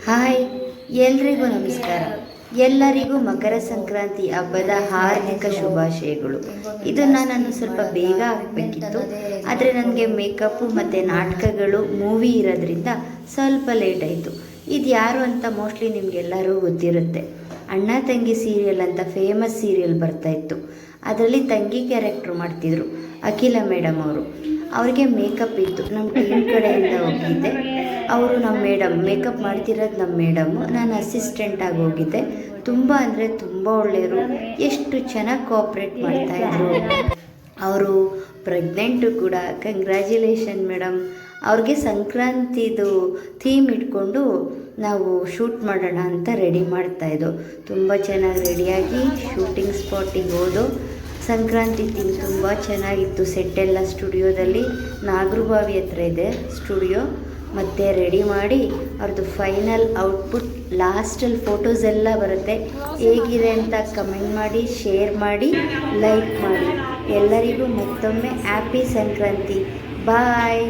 Hi, ಎಲ್ರಿಗೂ ನಮಸ್ಕಾರ. ಎಲ್ಲರಿಗೂ ಮಕರ ಸಂಕ್ರಾಂತಿ ಹಬ್ಬದ ಹಾರ್ದಿಕ ಶುಭಾಶಯಗಳು. ಇದನ್ನು ನಾನು ಸ್ವಲ್ಪ ಬೇಗ ಹಾಕಬೇಕಿತ್ತು, ಆದರೆ ನನಗೆ ಮೇಕಪ್ಪು ಮತ್ತು ನಾಟಕಗಳು ಮೂವಿ ಇರೋದ್ರಿಂದ ಸ್ವಲ್ಪ ಲೇಟ್ ಆಯಿತು. ಇದು ಯಾರು ಅಂತ ಮೋಸ್ಟ್ಲಿ ನಿಮಗೆಲ್ಲರೂ ಗೊತ್ತಿರುತ್ತೆ. ಅಣ್ಣ ತಂಗಿ ಸೀರಿಯಲ್ ಅಂತ ಫೇಮಸ್ ಸೀರಿಯಲ್ ಬರ್ತಾಯಿತ್ತು. ಅದರಲ್ಲಿ ತಂಗಿ ಕ್ಯಾರೆಕ್ಟ್ರ್ ಮಾಡ್ತಿದ್ರು ಅಖಿಲ ಮೇಡಮ್ ಅವರು. ಅವ್ರಿಗೆ ಮೇಕಪ್ ಇತ್ತು, ನಮ್ಮ ಟೀಮ್ ಕಡೆಯಿಂದ ಹೋಗಿದ್ದೆ. ಅವರು ನಮ್ಮ ಮೇಡಮ್ ಮೇಕಪ್ ಮಾಡ್ತಿರೋದು ನಮ್ಮ ಮೇಡಮ್ಮು, ನಾನು ಅಸಿಸ್ಟೆಂಟಾಗಿ ಹೋಗಿದ್ದೆ. ತುಂಬ ಅಂದರೆ ತುಂಬ ಒಳ್ಳೆಯವರು, ಎಷ್ಟು ಚೆನ್ನಾಗಿ ಕೋಆಪ್ರೇಟ್ ಮಾಡ್ತಾಯಿದ್ರು. ಅವರು ಪ್ರೆಗ್ನೆಂಟು ಕೂಡ. Congratulation madam. ಅವ್ರಿಗೆ ಸಂಕ್ರಾಂತಿದು ಥೀಮ್ ಇಟ್ಕೊಂಡು ನಾವು ಶೂಟ್ ಮಾಡೋಣ ಅಂತ ರೆಡಿ ಮಾಡ್ತಾಯಿದ್ದೋ. ತುಂಬ ಚೆನ್ನಾಗಿ ರೆಡಿಯಾಗಿ ಶೂಟಿಂಗ್ ಸ್ಪಾಟಿಗೆ ಹೋದೋ. ಸಂಕ್ರಾಂತಿ ಥೀಮ್ ತುಂಬ ಚೆನ್ನಾಗಿತ್ತು. ಸೆಟ್ಟೆಲ್ಲ ಸ್ಟುಡಿಯೋದಲ್ಲಿ ನಾಗರಬಾವಿ ಹತ್ರ ಇದೆ ಸ್ಟುಡಿಯೋ. ಮತ್ತು ರೆಡಿ ಮಾಡಿ ಅವ್ರದ್ದು ಫೈನಲ್ ಔಟ್ಪುಟ್ ಲಾಸ್ಟಲ್ಲಿ ಫೋಟೋಸ್ ಎಲ್ಲ ಬರುತ್ತೆ. ಹೇಗಿದೆ ಅಂತ ಕಮೆಂಟ್ ಮಾಡಿ, ಶೇರ್ ಮಾಡಿ, ಲೈಕ್ ಮಾಡಿ. ಎಲ್ಲರಿಗೂ ಮತ್ತೊಮ್ಮೆ ಹ್ಯಾಪಿ ಸಂಕ್ರಾಂತಿ. ಬಾಯ್.